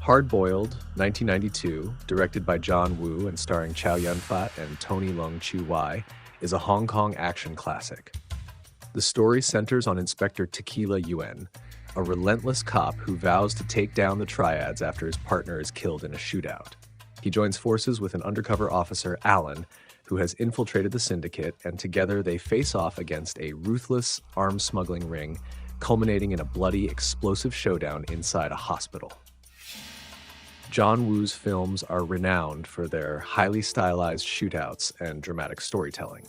Hard-Boiled, 1992, directed by John Woo and starring Chow Yun-Fat and Tony Leung Chiu-wai, is a Hong Kong action classic. The story centers on Inspector Tequila Yuen, a relentless cop who vows to take down the triads after his partner is killed in a shootout. He joins forces with an undercover officer, Alan, who has infiltrated the syndicate, and together they face off against a ruthless arms smuggling ring, culminating in a bloody, explosive showdown inside a hospital. John Woo's films are renowned for their highly stylized shootouts and dramatic storytelling.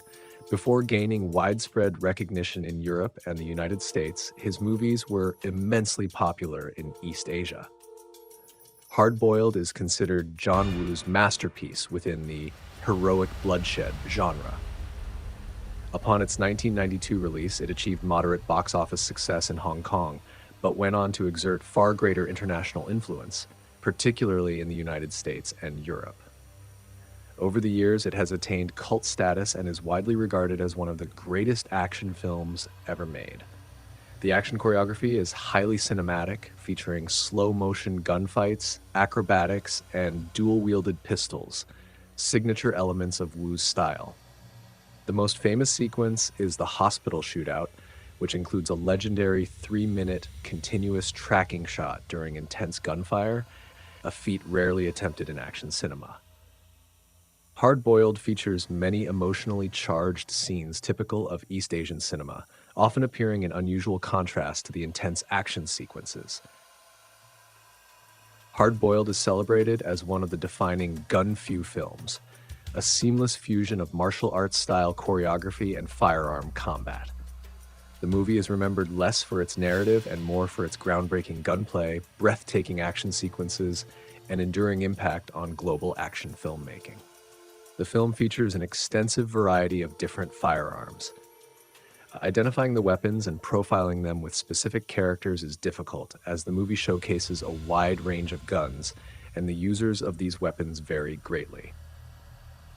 Before gaining widespread recognition in Europe and the United States, his movies were immensely popular in East Asia. Hard-Boiled is considered John Woo's masterpiece within the heroic bloodshed genre. Upon its 1992 release, it achieved moderate box office success in Hong Kong, but went on to exert far greater international influence, particularly in the United States and Europe. Over the years, it has attained cult status and is widely regarded as one of the greatest action films ever made. The action choreography is highly cinematic, featuring slow-motion gunfights, acrobatics, and dual-wielded pistols, signature elements of Woo's style. The most famous sequence is the hospital shootout, which includes a legendary 3-minute continuous tracking shot during intense gunfire, a feat rarely attempted in action cinema. Hard-Boiled features many emotionally charged scenes typical of East Asian cinema, often appearing in unusual contrast to the intense action sequences. Hard-Boiled is celebrated as one of the defining gun-fu films, a seamless fusion of martial arts-style choreography and firearm combat. The movie is remembered less for its narrative and more for its groundbreaking gunplay, breathtaking action sequences, and enduring impact on global action filmmaking. The film features an extensive variety of different firearms. Identifying the weapons and profiling them with specific characters is difficult, as the movie showcases a wide range of guns, and the users of these weapons vary greatly.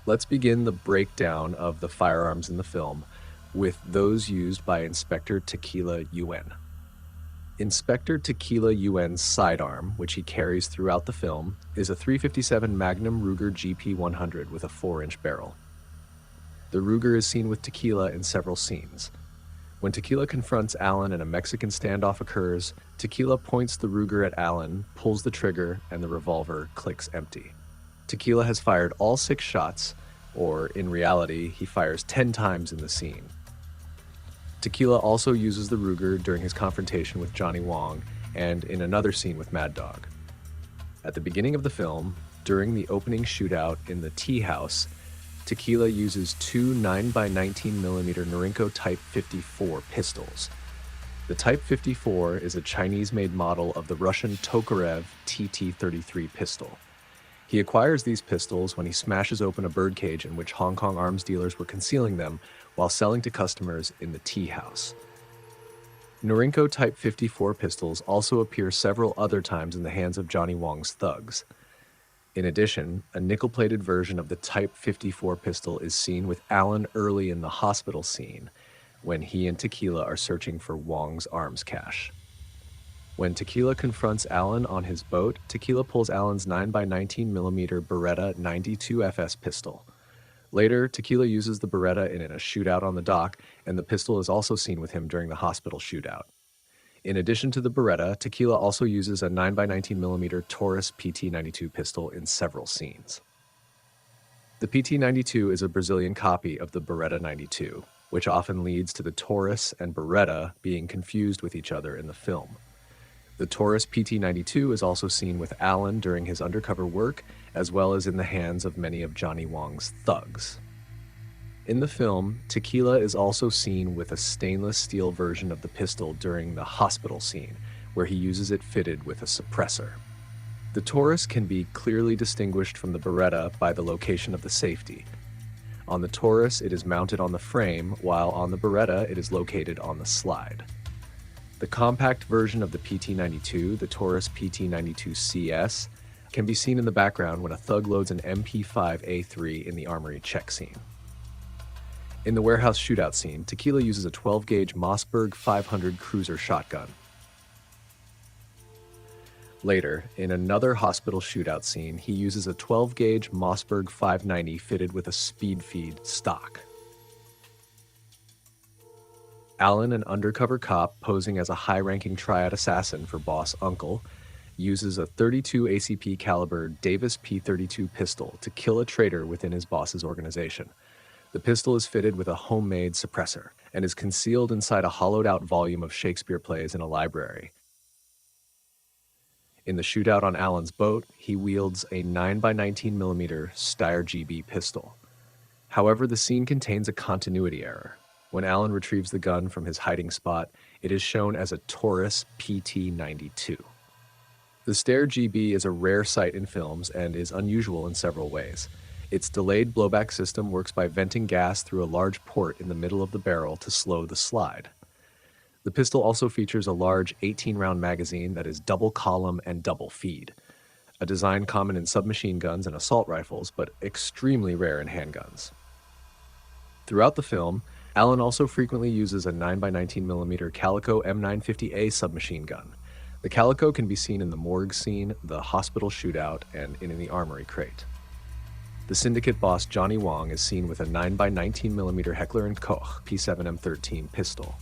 Let's begin the breakdown of the firearms in the film with those used by Inspector Tequila Yuen. Inspector Tequila Yuen's sidearm, which he carries throughout the film, is a .357 Magnum Ruger GP100 with a 4-inch barrel. The Ruger is seen with Tequila in several scenes. When Tequila confronts Alan and a Mexican standoff occurs, Tequila points the Ruger at Alan, pulls the trigger, and the revolver clicks empty. Tequila has fired all 6 shots, or in reality, he fires 10 times in the scene. Tequila also uses the Ruger during his confrontation with Johnny Wong and in another scene with Mad Dog. At the beginning of the film, during the opening shootout in the tea house, Tequila uses 2 9x19mm Norinco Type 54 pistols. The Type 54 is a Chinese-made model of the Russian Tokarev TT-33 pistol. He acquires these pistols when he smashes open a birdcage in which Hong Kong arms dealers were concealing them while selling to customers in the tea house. Norinco Type 54 pistols also appear several other times in the hands of Johnny Wong's thugs. In addition, a nickel-plated version of the Type 54 pistol is seen with Alan early in the hospital scene, when he and Tequila are searching for Wong's arms cache. When Tequila confronts Alan on his boat, Tequila pulls Alan's 9x19mm Beretta 92 FS pistol. Later, Tequila uses the Beretta in a shootout on the dock, and the pistol is also seen with him during the hospital shootout. In addition to the Beretta, Tequila also uses a 9x19mm Taurus PT-92 pistol in several scenes. The PT-92 is a Brazilian copy of the Beretta 92, which often leads to the Taurus and Beretta being confused with each other in the film. The Taurus PT-92 is also seen with Alan during his undercover work, as well as in the hands of many of Johnny Wong's thugs. In the film, Tequila is also seen with a stainless steel version of the pistol during the hospital scene, where he uses it fitted with a suppressor. The Taurus can be clearly distinguished from the Beretta by the location of the safety. On the Taurus, it is mounted on the frame, while on the Beretta, it is located on the slide. The compact version of the PT-92, the Taurus PT-92CS, can be seen in the background when a thug loads an MP5A3 in the armory check scene. In the warehouse shootout scene, Tequila uses a 12-gauge Mossberg 500 cruiser shotgun. Later, in another hospital shootout scene, he uses a 12-gauge Mossberg 590 fitted with a speed feed stock. Alan, an undercover cop posing as a high-ranking triad assassin for Boss Uncle, uses a .32 ACP caliber Davis P32 pistol to kill a traitor within his boss's organization. The pistol is fitted with a homemade suppressor and is concealed inside a hollowed-out volume of Shakespeare plays in a library. In the shootout on Alan's boat, he wields a 9x19mm Steyr GB pistol. However, the scene contains a continuity error. When Alan retrieves the gun from his hiding spot, it is shown as a Taurus PT-92. The Steyr GB is a rare sight in films and is unusual in several ways. Its delayed blowback system works by venting gas through a large port in the middle of the barrel to slow the slide. The pistol also features a large 18-round magazine that is double column and double feed, a design common in submachine guns and assault rifles, but extremely rare in handguns. Throughout the film, Alan also frequently uses a 9x19mm Calico M950A submachine gun. The Calico can be seen in the morgue scene, the hospital shootout, and in the armory crate. The syndicate boss Johnny Wong is seen with a 9x19mm Heckler & Koch P7M13 pistol.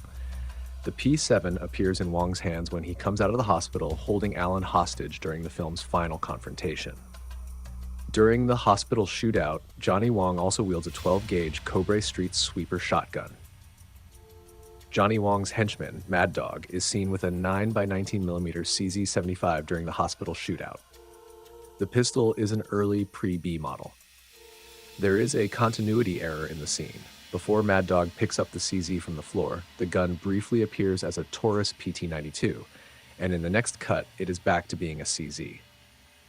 The P7 appears in Wong's hands when he comes out of the hospital holding Alan hostage during the film's final confrontation. During the hospital shootout, Johnny Wong also wields a 12-gauge Cobray Street Sweeper shotgun. Johnny Wong's henchman, Mad Dog, is seen with a 9x19mm CZ75 during the hospital shootout. The pistol is an early pre-B model. There is a continuity error in the scene. Before Mad Dog picks up the CZ from the floor, the gun briefly appears as a Taurus PT-92, and in the next cut, it is back to being a CZ.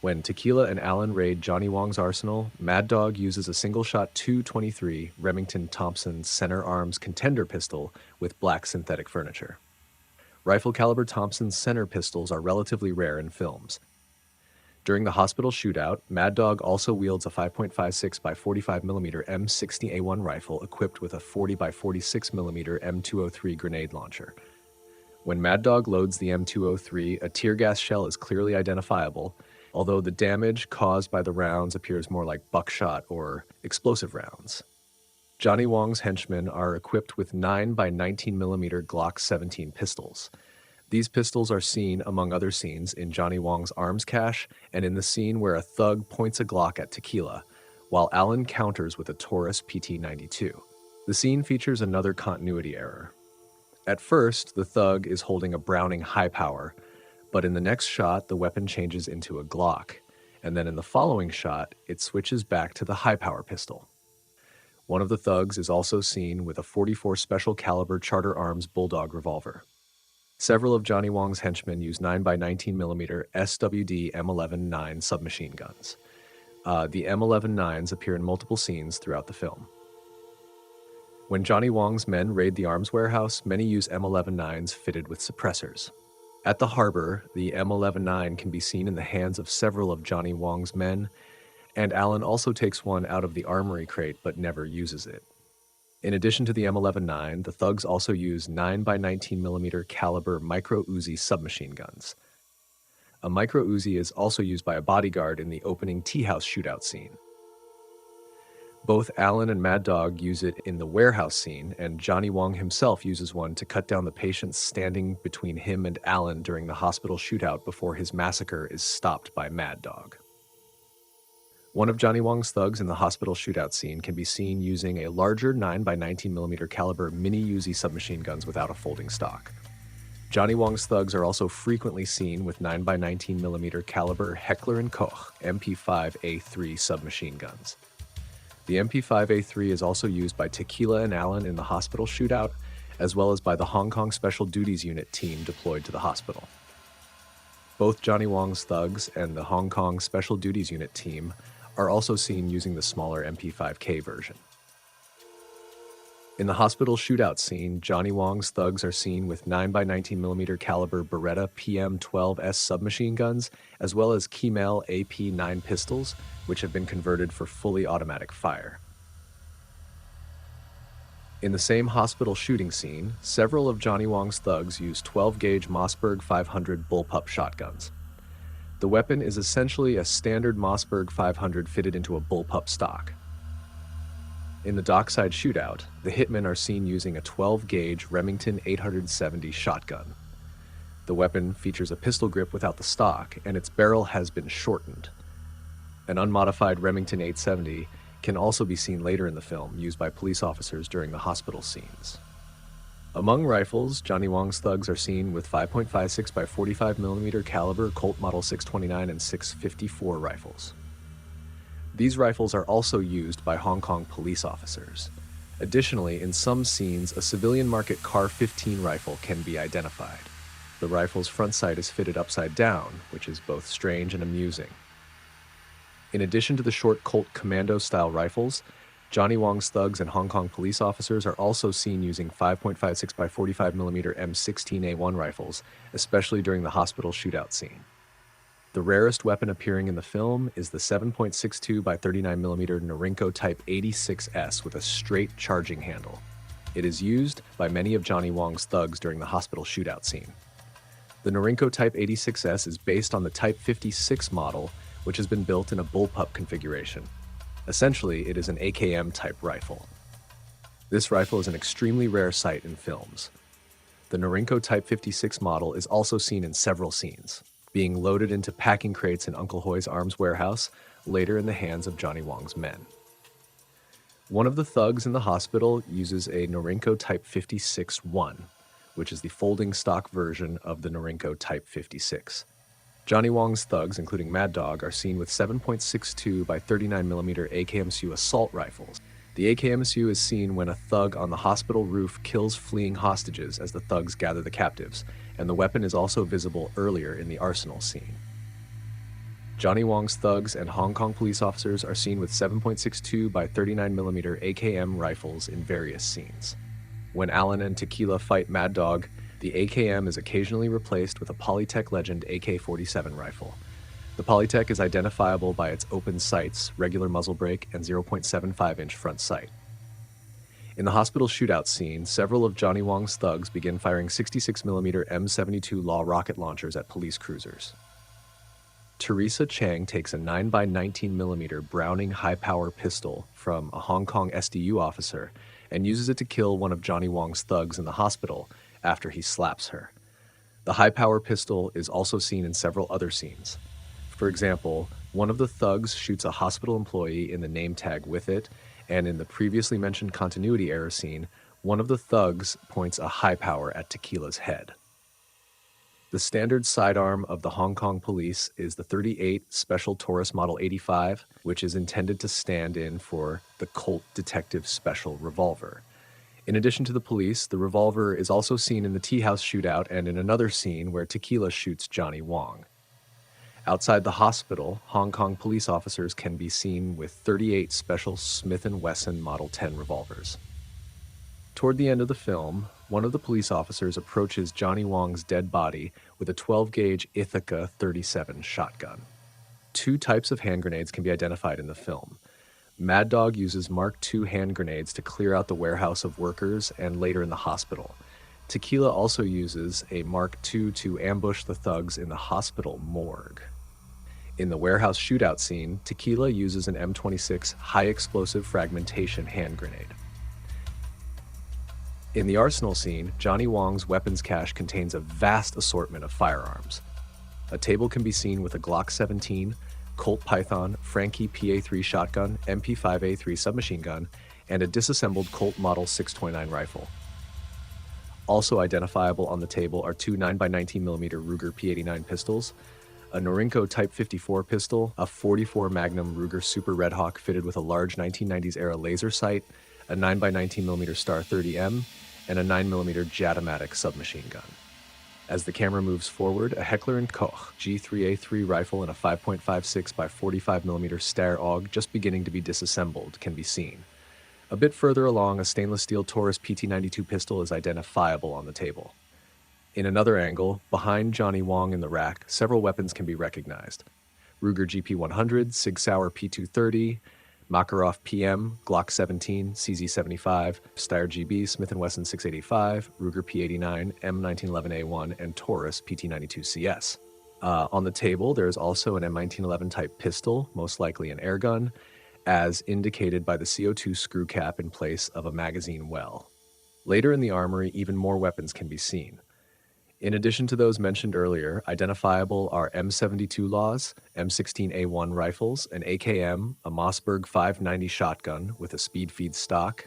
When Tequila and Alan raid Johnny Wong's arsenal, Mad Dog uses a single-shot .223 Remington Thompson Center Arms contender pistol with black synthetic furniture. Rifle-caliber Thompson center pistols are relatively rare in films. During the hospital shootout, Mad Dog also wields a 5.56x45mm M60A1 rifle equipped with a 40x46mm M203 grenade launcher. When Mad Dog loads the M203, a tear gas shell is clearly identifiable, although the damage caused by the rounds appears more like buckshot or explosive rounds. Johnny Wong's henchmen are equipped with 9x19mm Glock 17 pistols. These pistols are seen, among other scenes, in Johnny Wong's arms cache and in the scene where a thug points a Glock at Tequila, while Alan counters with a Taurus PT-92. The scene features another continuity error. At first, the thug is holding a Browning high power, but in the next shot, the weapon changes into a Glock, and then in the following shot, it switches back to the high-power pistol. One of the thugs is also seen with a .44 Special Caliber Charter Arms Bulldog revolver. Several of Johnny Wong's henchmen use 9x19mm SWD M11-9 submachine guns. The M11-9s appear in multiple scenes throughout the film. When Johnny Wong's men raid the arms warehouse, many use M11-9s fitted with suppressors. At the harbor, the M11-9 can be seen in the hands of several of Johnny Wong's men, and Alan also takes one out of the armory crate but never uses it. In addition to the M11-9, the thugs also use 9x19mm caliber micro Uzi submachine guns. A micro Uzi is also used by a bodyguard in the opening tea house shootout scene. Both Alan and Mad Dog use it in the warehouse scene, and Johnny Wong himself uses one to cut down the patients standing between him and Alan during the hospital shootout before his massacre is stopped by Mad Dog. One of Johnny Wong's thugs in the hospital shootout scene can be seen using a larger 9x19mm caliber mini Uzi submachine guns without a folding stock. Johnny Wong's thugs are also frequently seen with 9x19mm caliber Heckler & Koch MP5A3 submachine guns. The MP5A3 is also used by Tequila and Alan in the hospital shootout, as well as by the Hong Kong Special Duties Unit team deployed to the hospital. Both Johnny Wong's thugs and the Hong Kong Special Duties Unit team are also seen using the smaller MP5K version. In the hospital shootout scene, Johnny Wong's thugs are seen with 9x19mm caliber Beretta PM12S submachine guns, as well as Kemal AP9 pistols, which have been converted for fully automatic fire. In the same hospital shooting scene, several of Johnny Wong's thugs use 12-gauge Mossberg 500 bullpup shotguns. The weapon is essentially a standard Mossberg 500 fitted into a bullpup stock. In the dockside shootout, the hitmen are seen using a 12-gauge Remington 870 shotgun. The weapon features a pistol grip without the stock, and its barrel has been shortened. An unmodified Remington 870 can also be seen later in the film, used by police officers during the hospital scenes. Among rifles, Johnny Wong's thugs are seen with 5.56 by 45mm caliber Colt Model 629 and 654 rifles. These rifles are also used by Hong Kong police officers. Additionally, in some scenes, a civilian market CAR-15 rifle can be identified. The rifle's front sight is fitted upside down, which is both strange and amusing. In addition to the short Colt Commando-style rifles, Johnny Wong's thugs and Hong Kong police officers are also seen using 5.56 by 45mm M16A1 rifles, especially during the hospital shootout scene. The rarest weapon appearing in the film is the 7.62 by 39mm Norinco Type 86S with a straight charging handle. It is used by many of Johnny Wong's thugs during the hospital shootout scene. The Norinco Type 86S is based on the Type 56 model, which has been built in a bullpup configuration. Essentially, it is an AKM-type rifle. This rifle is an extremely rare sight in films. The Norinco Type 56 model is also seen in several scenes, being loaded into packing crates in Uncle Hoy's arms warehouse, later in the hands of Johnny Wong's men. One of the thugs in the hospital uses a Norinco Type 56-1, which is the folding stock version of the Norinco Type 56. Johnny Wong's thugs, including Mad Dog, are seen with 7.62 by 39mm AKM-SU assault rifles. The AKM-SU is seen when a thug on the hospital roof kills fleeing hostages as the thugs gather the captives, and the weapon is also visible earlier in the arsenal scene. Johnny Wong's thugs and Hong Kong police officers are seen with 7.62 by 39mm AKM rifles in various scenes. When Alan and Tequila fight Mad Dog, the AKM is occasionally replaced with a Polytech Legend AK-47 rifle. The Polytech is identifiable by its open sights, regular muzzle brake, and 0.75-inch front sight. In the hospital shootout scene, several of Johnny Wong's thugs begin firing 66mm M72 Law rocket launchers at police cruisers. Teresa Chang takes a 9x19mm Browning high-power pistol from a Hong Kong SDU officer and uses it to kill one of Johnny Wong's thugs in the hospital after he slaps her. The high-power pistol is also seen in several other scenes. For example, one of the thugs shoots a hospital employee in the name tag with it, and in the previously mentioned continuity error scene, one of the thugs points a high-power at Tequila's head. The standard sidearm of the Hong Kong police is the .38 Special Taurus Model 85, which is intended to stand in for the Colt Detective Special Revolver. In addition to the police, the revolver is also seen in the tea house shootout and in another scene where Tequila shoots Johnny Wong. Outside the hospital, Hong Kong police officers can be seen with .38 Special Smith & Wesson Model 10 revolvers. Toward the end of the film, one of the police officers approaches Johnny Wong's dead body with a 12-gauge Ithaca 37 shotgun. Two types of hand grenades can be identified in the film. Mad Dog uses Mark II hand grenades to clear out the warehouse of workers and later in the hospital. Tequila also uses a Mark II to ambush the thugs in the hospital morgue. In the warehouse shootout scene, Tequila uses an M26 high-explosive fragmentation hand grenade. In the arsenal scene, Johnny Wong's weapons cache contains a vast assortment of firearms. A table can be seen with a Glock 17, Colt Python, Frankie PA-3 shotgun, MP5A3 submachine gun, and a disassembled Colt Model 629 rifle. Also identifiable on the table are two 9x19mm Ruger P89 pistols, a Norinco Type 54 pistol, a .44 Magnum Ruger Super Red Hawk fitted with a large 1990s-era laser sight, a 9x19mm Star 30M, and a 9mm Jatomatic submachine gun. As the camera moves forward, a Heckler & Koch G3A3 rifle and a 5.56 by 45mm Steyr AUG just beginning to be disassembled can be seen. A bit further along, a stainless steel Taurus PT-92 pistol is identifiable on the table. In another angle, behind Johnny Wong in the rack, several weapons can be recognized. Ruger GP100, Sig Sauer P230, Makarov PM, Glock 17, CZ75, Steyr GB, Smith & Wesson 685, Ruger P89, M1911A1, and Taurus PT92CS. On the table, there is also an M1911 type pistol, most likely an air gun, as indicated by the CO2 screw cap in place of a magazine well. Later in the armory, even more weapons can be seen. In addition to those mentioned earlier, identifiable are M72 Laws, M16A1 rifles, an AKM, a Mossberg 590 shotgun with a speed feed stock,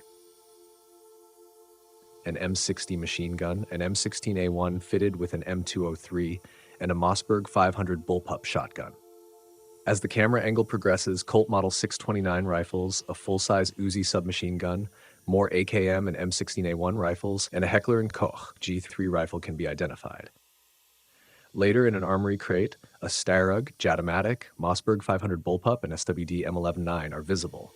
an M60 machine gun, an M16A1 fitted with an M203, and a Mossberg 500 bullpup shotgun. As the camera angle progresses, Colt Model 629 rifles, a full-size Uzi submachine gun, more AKM and M16A1 rifles, and a Heckler & Koch G3 rifle can be identified. Later in an armory crate, a Starug, Jatomatic, Mossberg 500 bullpup, and SWD M11-9 are visible.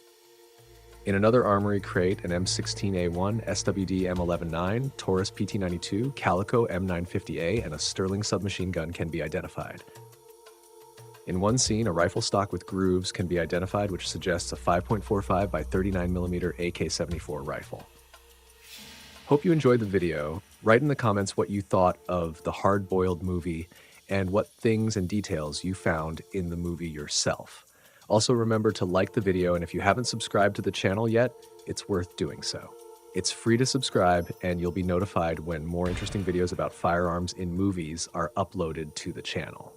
In another armory crate, an M16A1, SWD M11-9, Taurus PT-92, Calico M950A, and a Sterling submachine gun can be identified. In one scene, a rifle stock with grooves can be identified, which suggests a 5.45 by 39mm AK-74 rifle. Hope you enjoyed the video. Write in the comments what you thought of the hard-boiled movie and what things and details you found in the movie yourself. Also remember to like the video, and if you haven't subscribed to the channel yet, it's worth doing so. It's free to subscribe, and you'll be notified when more interesting videos about firearms in movies are uploaded to the channel.